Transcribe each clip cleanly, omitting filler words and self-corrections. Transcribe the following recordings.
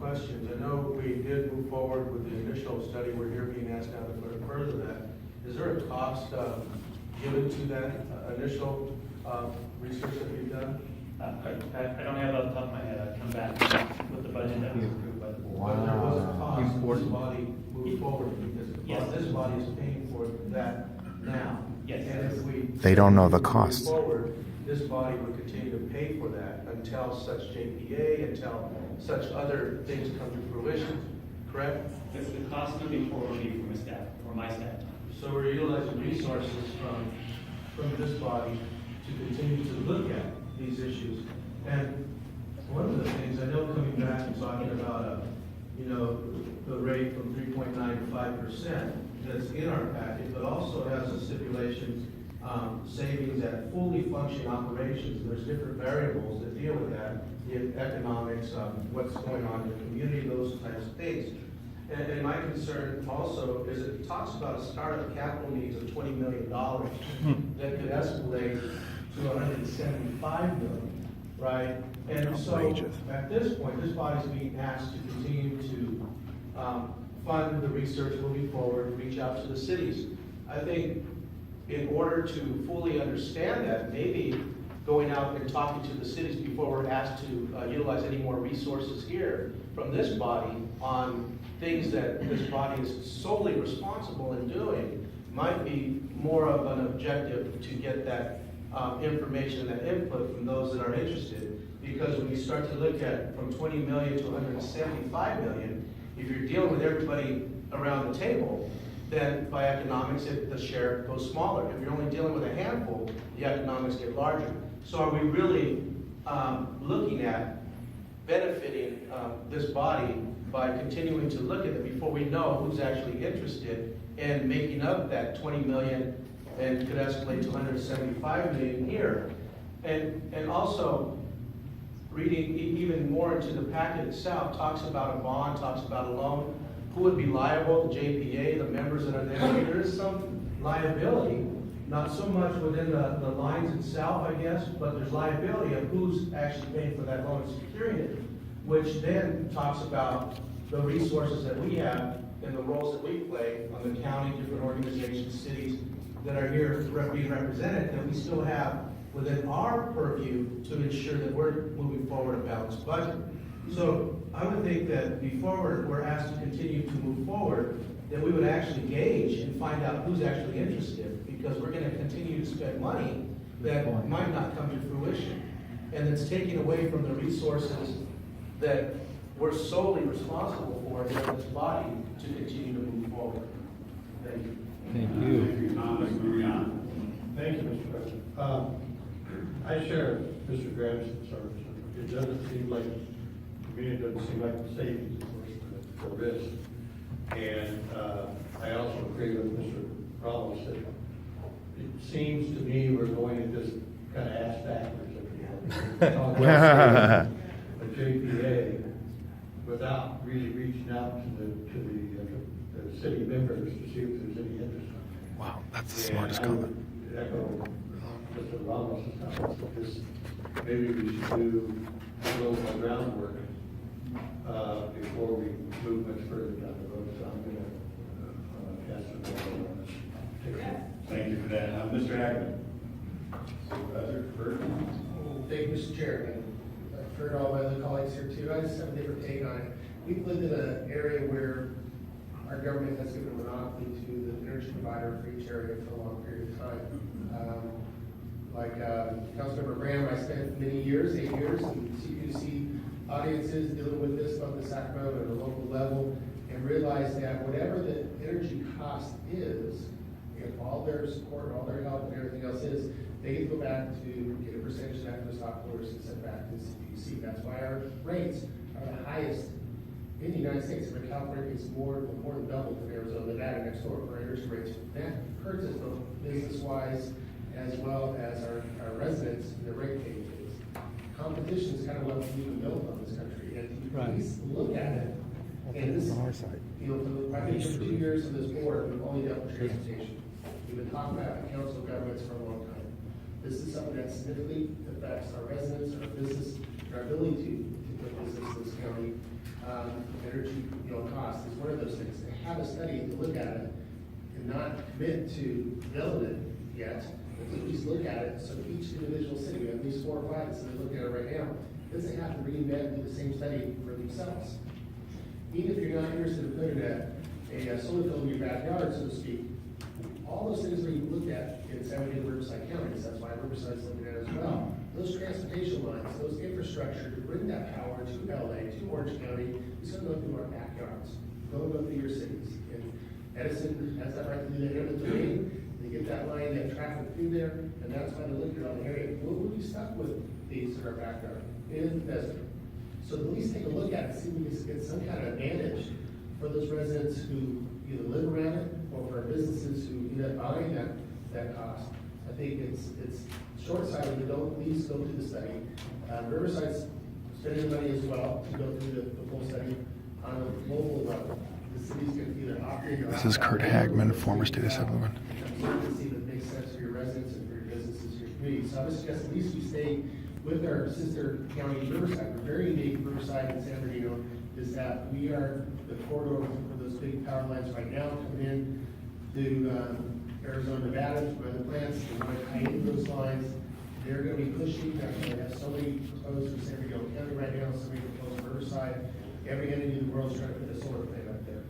questions. I know we did move forward with the initial study. We're here being asked now to further that. Is there a cost given to that initial research that we've done? I don't have it off the top of my head. I'd come back with the budget that was approved by the board. But there was a cost when this body moved forward, because Yes. this body is paying for that now. Yes. And if we They don't know the move cost. forward, this body would continue to pay for that until such JPA, until such other things come to fruition, correct? The cost moving forward would be for my staff, or my staff. So we're utilizing resources from this body to continue to look at these issues. And one of the things, I know coming back and talking about, the rate from 3.9 to 5% that's in our package, but also has a stipulation, savings at fully functioning operations. There's different variables that deal with that, the economics, what's going on in the community, those types of things. And my concern also is it talks about a startup capital needs of $20 million that could escalate to $175 million, right? And so Outrageous. at this point, this body's being asked to continue to fund the research moving forward, reach out to the cities. I think in order to fully understand that, maybe going out and talking to the cities before we're asked to utilize any more resources here from this body on things that this body is solely responsible in doing might be more of an objective to get that information, that input from those that are interested. Because when you start to look at from 20 million to 175 million, if you're dealing with everybody around the table, then by economics, the share goes smaller. If you're only dealing with a handful, the economics get larger. So are we really looking at benefiting this body by continuing to look at it before we know who's actually interested in making up that 20 million and could escalate to 175 million here? And also, reading even more into the packet itself, talks about a bond, talks about a loan. Who would be liable? The JPA, the members that are there. There is some liability, not so much within the lines itself, I guess, but there's liability of who's actually paying for that loan and securing it, which then talks about the resources that we have and the roles that we play on the county, different organizations, cities that are here being represented, that we still have within our purview to ensure that we're moving forward a balanced budget. So I would think that before we're asked to continue to move forward, that we would actually gauge and find out who's actually interested, because we're going to continue to spend money that might not come to fruition. And it's taking away from the resources that we're solely responsible for here in this body to continue to move forward. Thank you. Thank you. Thank you, Thomas. Moving on. Thank you, Mr. President. I share Mr. Graham's concerns. It doesn't seem like, to me, it doesn't seem like the savings, of course, for risk. And I also agree with Mr. Ramos that it seems to me we're going to just kind of ass backwards. Talk about a JPA without really reaching out to the city members to see if there's any interest. Wow, that's the smartest comment. Echo Mr. Ramos' comments, because maybe we should do a little more groundwork before we move much further down the road. So I'm going to cast a vote on this. Thank you for that. Mr. Hackman. Supervisor Burton. Thank you, Mr. Chairman. I've heard all my other colleagues here too. I just have a different take on it. We've lived in an area where our government has given a monopoly to the energy provider for each area for a long period of time. Councilmember Graham, I spent many years, 8 years, in CPUC audiences dealing with this on the Sacramento at a local level, and realized that whatever the energy cost is, if all their support and all their help and everything else is, they get to go back to get a percentage of that for stockholders and send back to the CPUC. That's why our rates are the highest in the United States. But California is more than double than Arizona, Nevada next door for our energy rates. That hurts us both business-wise as well as our residents and their rate payments. Competition is kind of what we've been built on this country. And please look at it. And this, I've been here for 2 years on this board, we've only dealt with transportation. We've been talking about council governments for a long time. This is something that significantly affects our residents, our business, our ability to do business in this county. energy, cost is one of those things. To have a study to look at it and not commit to build it yet, but at least look at it, so each individual city, we have these 4 or 5 that look at it right now, doesn't have to reinvent and do the same study for themselves. Even if you're not interested in putting a solar field in your backyard, so to speak, all those things we looked at in San Diego Riverside counties, that's why Riverside's looking at it as well. Those transportation lines, those infrastructure to bring that power to LA, to Orange County, is gonna go through our backyards, go through your cities. And Edison has that right to do that eminent domain, they get that line, that traffic through there, and that's why they look at the area. We'll be stuck with these in our backyard, in the desert. So at least take a look at it, see if we can get some kind of advantage for those residents who either live around it, or for businesses who end up buying that cost. I think it's short-sighted to don't at least go through the study. Riverside's spending the money as well to go through the full study on a global level. The city's going to either operate or. This is Kurt Hagman, former state assemblyman. See that makes sense for your residents and for your businesses and your community. So I would suggest at least we stay with our sister county, Riverside. We're very unique, Riverside and San Bernardino, is that we are the corridor for those big power lines right now coming in to Arizona, Nevada, where the plants, they want to tie into those lines. They're going to be pushing, we have so many proposed for San Diego County right now, so many proposed for Riverside. Every entity in the world is trying to put a solar plant up there.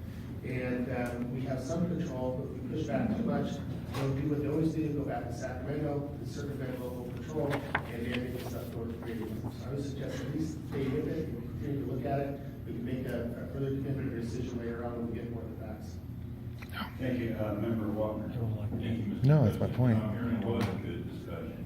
And we have some control, but if we push back too much, they'll do what they always do, go back to Sacramento, to circumvent local control, and then make stuff north of Grady. So I would suggest at least stay with it, and continue to look at it. We can make a further commitment or decision later on when we get more of the facts. Thank you, Member Walker. Thank you, Mr. No, that's my President. point. Hearing was a good discussion.